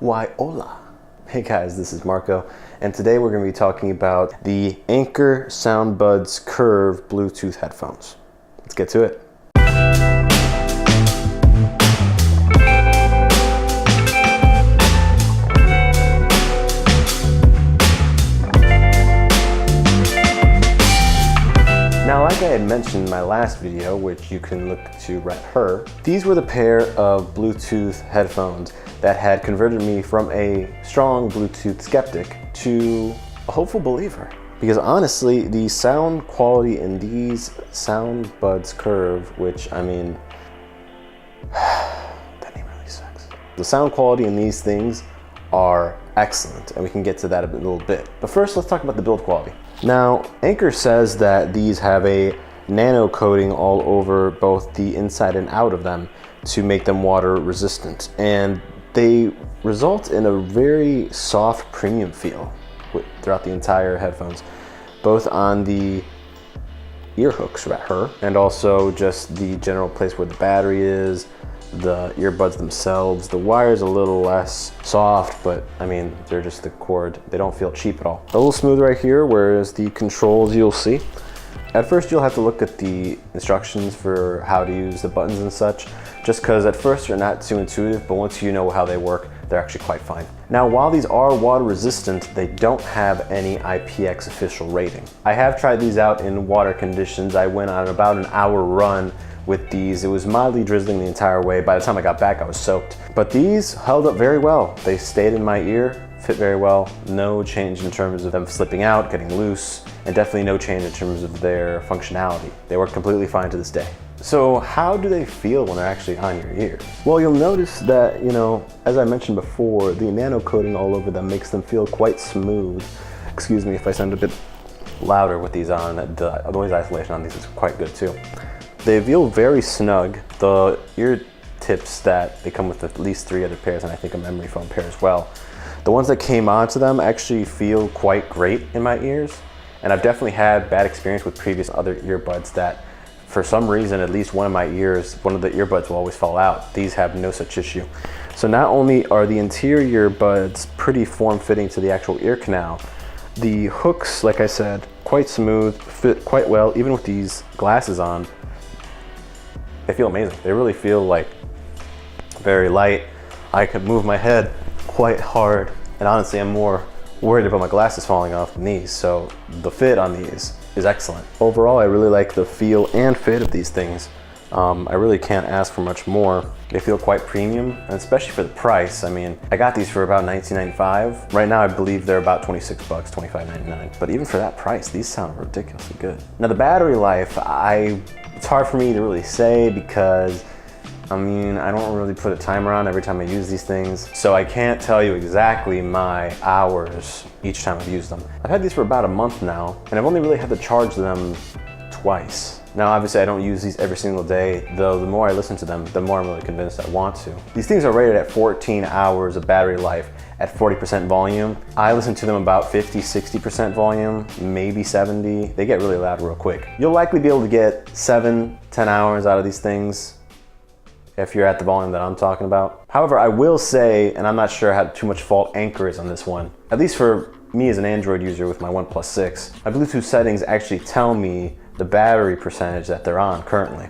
Why hola. Hey guys, this is Marco, and today we're going to be talking about the Anker SoundBuds Curve Bluetooth headphones. Let's get to it. Now, like I had mentioned in my last video, which you can look to right here, these were the pair of Bluetooth headphones that had converted me from a strong Bluetooth skeptic to a hopeful believer. Because honestly, the sound quality in these SoundBuds Curve, which I mean, that name really sucks. The sound quality in these things are excellent, and we can get to that in a little bit. But first, let's talk about the build quality. Now, Anker says that these have a nano coating all over both the inside and out of them to make them water resistant, and they result in a very soft premium feel throughout the entire headphones, both on the ear hooks right here and also just the general place where the battery is, the earbuds themselves. The wire's a little less soft, but I mean, they're just the cord. They don't feel cheap at all. A little smooth right here, whereas the controls you'll see. At first, you'll have to look at the instructions for how to use the buttons and such, just because at first they're not too intuitive, but once you know how they work, they're actually quite fine. Now, while these are water resistant, they don't have any IPX official rating. I have tried these out in water conditions. I went on about an hour run with these. It was mildly drizzling the entire way. By the time I got back, I was soaked. But these held up very well. They stayed in my ear, fit very well. No change in terms of them slipping out, getting loose, and definitely no change in terms of their functionality. They work completely fine to this day. So how do they feel when they're actually on your ear? Well, you'll notice that, as I mentioned before, the nano coating all over them makes them feel quite smooth. Excuse me if I sound a bit louder with these on. The noise isolation on these is quite good too. They feel very snug. The ear tips that they come with at least 3 other pairs, and I think a memory foam pair as well. The ones that came onto them actually feel quite great in my ears. And I've definitely had bad experience with previous other earbuds that for some reason, at least one of my ears, one of the earbuds will always fall out. These have no such issue. So not only are the interior buds pretty form-fitting to the actual ear canal, the hooks, like I said, quite smooth, fit quite well, even with these glasses on. They feel amazing. They really feel like very light. I could move my head quite hard, and honestly, I'm more worried about my glasses falling off than these, so the fit on these is excellent. Overall, I really like the feel and fit of these things. I really can't ask for much more. They feel quite premium, and especially for the price. I mean, I got these for about $19.95. Right now, I believe they're about 26 bucks, $25.99. But even for that price, these sound ridiculously good. Now, the battery life, it's hard for me to really say because I don't really put a timer on every time I use these things, so I can't tell you exactly my hours each time I've used them. I've had these for about a month now, and I've only really had to charge them twice. Now, obviously, I don't use these every single day, though the more I listen to them, the more I'm really convinced I want to. These things are rated at 14 hours of battery life at 40% volume. I listen to them about 50, 60% volume, maybe 70. They get really loud real quick. You'll likely be able to get 7, 10 hours out of these things if you're at the volume that I'm talking about. However, I will say, and I'm not sure how too much fault Anker is on this one, at least for me as an Android user with my OnePlus 6, my Bluetooth settings actually tell me the battery percentage that they're on currently.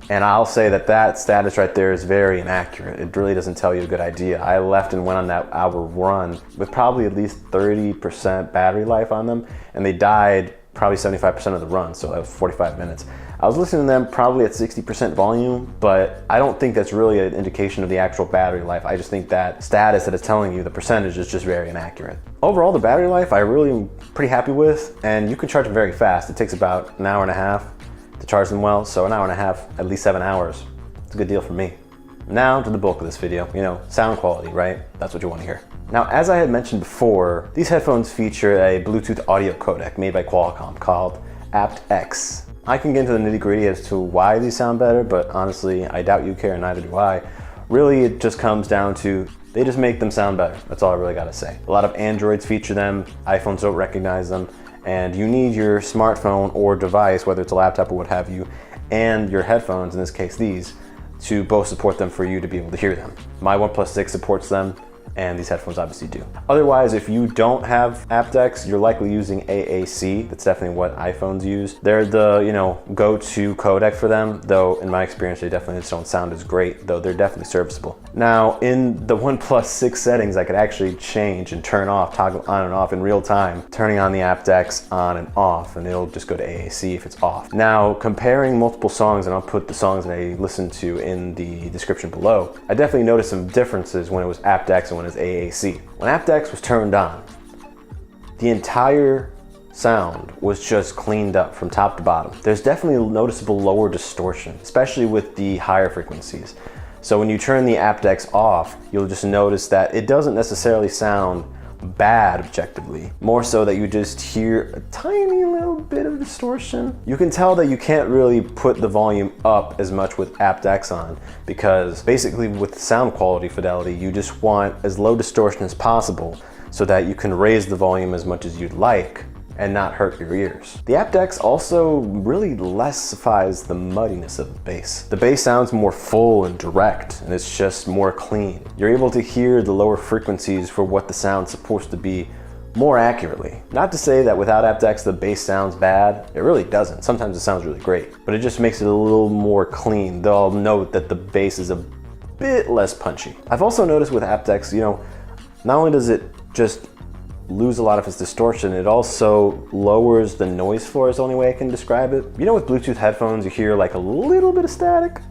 And I'll say that that status right there is very inaccurate. It really doesn't tell you a good idea. I left and went on that hour run with probably at least 30% battery life on them, and they died probably 75% of the run, so that was 45 minutes. I was listening to them probably at 60% volume, but I don't think that's really an indication of the actual battery life. I just think that status that it's telling you, the percentage is just very inaccurate. Overall, the battery life I really am pretty happy with, and you can charge them very fast. It takes about an hour and a half to charge them well, so an hour and a half, at least 7 hours. It's a good deal for me. Now to the bulk of this video, sound quality, right? That's what you want to hear. Now, as I had mentioned before, these headphones feature a Bluetooth audio codec made by Qualcomm called aptX. I can get into the nitty-gritty as to why these sound better, but honestly, I doubt you care, and neither do I. Really, it just comes down to they just make them sound better. That's all I really gotta say. A lot of Androids feature them, iPhones don't recognize them, and you need your smartphone or device, whether it's a laptop or what have you, and your headphones, in this case these, to both support them for you to be able to hear them. My OnePlus 6 supports them. and these headphones obviously do. Otherwise, if you don't have aptX, you're likely using AAC. That's definitely what iPhones use. They're the, you know, go-to codec for them, though in my experience, they definitely just don't sound as great, though they're definitely serviceable. Now, in the OnePlus 6 settings, I could actually change and turn off, toggle on and off in real time, turning on the aptX on and off, and it'll just go to AAC if it's off. Now, comparing multiple songs, and I'll put the songs that I listened to in the description below, I definitely noticed some differences when it was aptX and when it was AAC. When aptX was turned on, the entire sound was just cleaned up from top to bottom. There's definitely a noticeable lower distortion, especially with the higher frequencies. So when you turn the aptX off, you'll just notice that it doesn't necessarily sound bad objectively, more so that you just hear a tiny little bit of distortion. You can tell that you can't really put the volume up as much with aptX on, because basically with sound quality fidelity, you just want as low distortion as possible so that you can raise the volume as much as you'd like and not hurt your ears. The aptX also really lessifies the muddiness of the bass. The bass sounds more full and direct, and it's just more clean. You're able to hear the lower frequencies for what the sound's supposed to be more accurately. Not to say that without aptX the bass sounds bad, it really doesn't. Sometimes it sounds really great, but it just makes it a little more clean, though I'll note that the bass is a bit less punchy. I've also noticed with aptX, you know, not only does it just lose a lot of its distortion, it also lowers the noise floor, is the only way I can describe it. You know, with Bluetooth headphones, you hear like a little bit of static,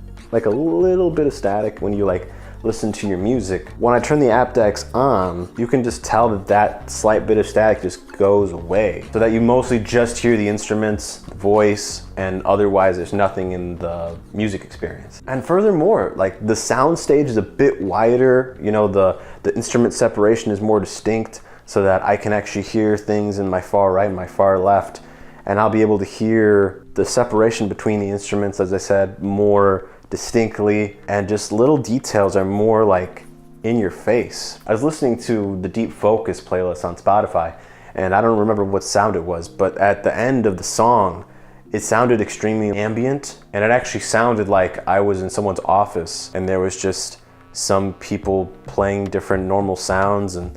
when you like listen to your music. When I turn the aptX on, you can just tell that that slight bit of static just goes away, so that you mostly just hear the instruments, the voice, and otherwise there's nothing in the music experience. And furthermore, like the sound stage is a bit wider, you know, the instrument separation is more distinct, so that I can actually hear things in my far right and my far left, and I'll be able to hear the separation between the instruments, as I said, more distinctly, and just little details are more like in your face. I was listening to the Deep Focus playlist on Spotify, and I don't remember what sound it was, but at the end of the song, it sounded extremely ambient, and it actually sounded like I was in someone's office, and there was just some people playing different normal sounds and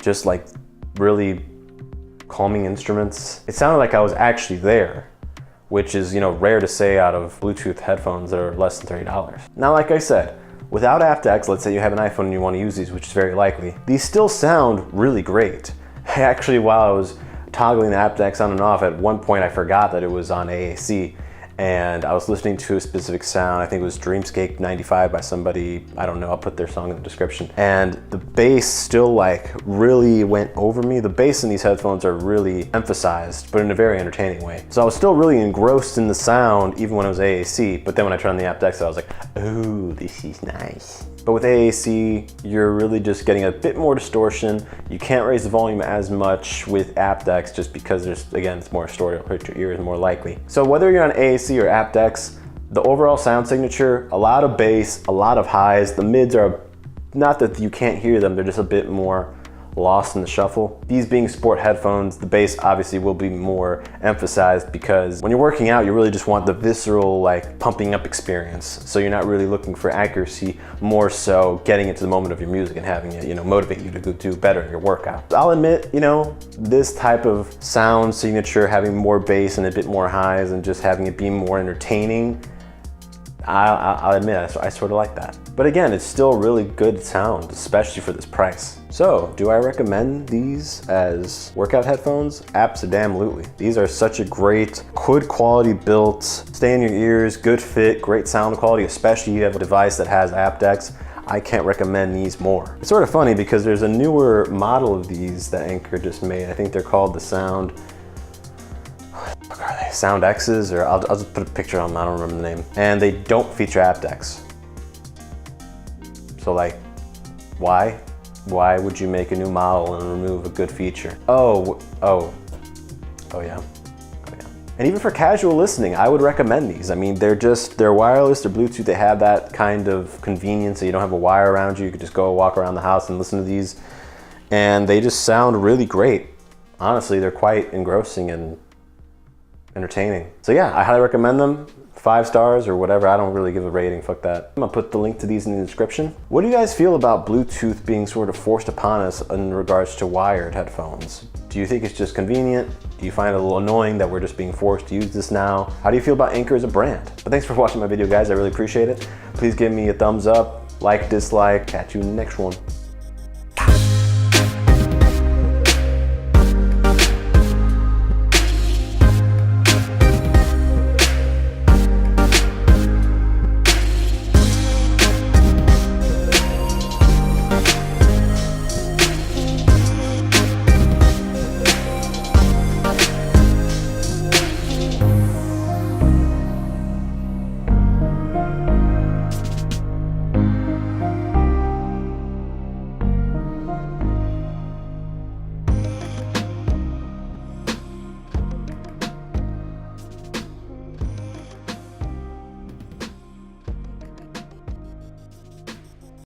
just like really calming instruments. It sounded like I was actually there, which is, you know, rare to say out of Bluetooth headphones that are less than $30. Now, like I said, without aptX, let's say you have an iPhone and you want to use these, which is very likely, these still sound really great. Actually, while I was toggling the aptX on and off, at one point I forgot that it was on AAC, and I was listening to a specific sound. I think it was Dreamscape 95 by somebody, I don't know, I'll put their song in the description. And the bass still like really went over me. The bass in these headphones are really emphasized, but in a very entertaining way. So I was still really engrossed in the sound even when it was AAC, but then when I turned on the aptX, I was like, oh, this is nice. But with AAC, you're really just getting a bit more distortion. You can't raise the volume as much with aptX just because there's, again, it's more distorted, it'll hurt your ears more likely. So whether you're on AAC or aptX, the overall sound signature, a lot of bass, a lot of highs. The mids are, not that you can't hear them, they're just a bit more lost in the shuffle. These being sport headphones, the bass obviously will be more emphasized, because when you're working out, you really just want the visceral, like, pumping up experience. So you're not really looking for accuracy, more so getting into the moment of your music and having it, you know, motivate you to go do better in your workout. I'll admit, you know, this type of sound signature, having more bass and a bit more highs and just having it be more entertaining, I'll admit, I sort of like that. But again, it's still really good sound, especially for this price. So, do I recommend these as workout headphones? Abso-damn-lutely. These are such a great, good quality built, stay in your ears, good fit, great sound quality, especially if you have a device that has aptX. I can't recommend these more. It's sort of funny because there's a newer model of these that Anker just made. I think they're called the Sound, what are they? Sound X's, or I'll just put a picture on them, I don't remember the name. And they don't feature aptX. So like, why? Why would you make a new model and remove a good feature? Oh yeah. And even for casual listening, I would recommend these. I mean, they're wireless, they're Bluetooth, they have that kind of convenience, so you don't have a wire around you. You could just go walk around the house and listen to these. And they just sound really great. Honestly, they're quite engrossing and entertaining. So yeah, I highly recommend them. 5 stars or whatever. I don't really give a rating, fuck that. I'm gonna put the link to these in the description. What do you guys feel about Bluetooth being sort of forced upon us in regards to wired headphones? Do you think it's just convenient? Do you find it a little annoying that we're just being forced to use this now? How do you feel about Anker as a brand? But thanks for watching my video, guys. I really appreciate it. Please give me a thumbs up, like, dislike. Catch you in the next one.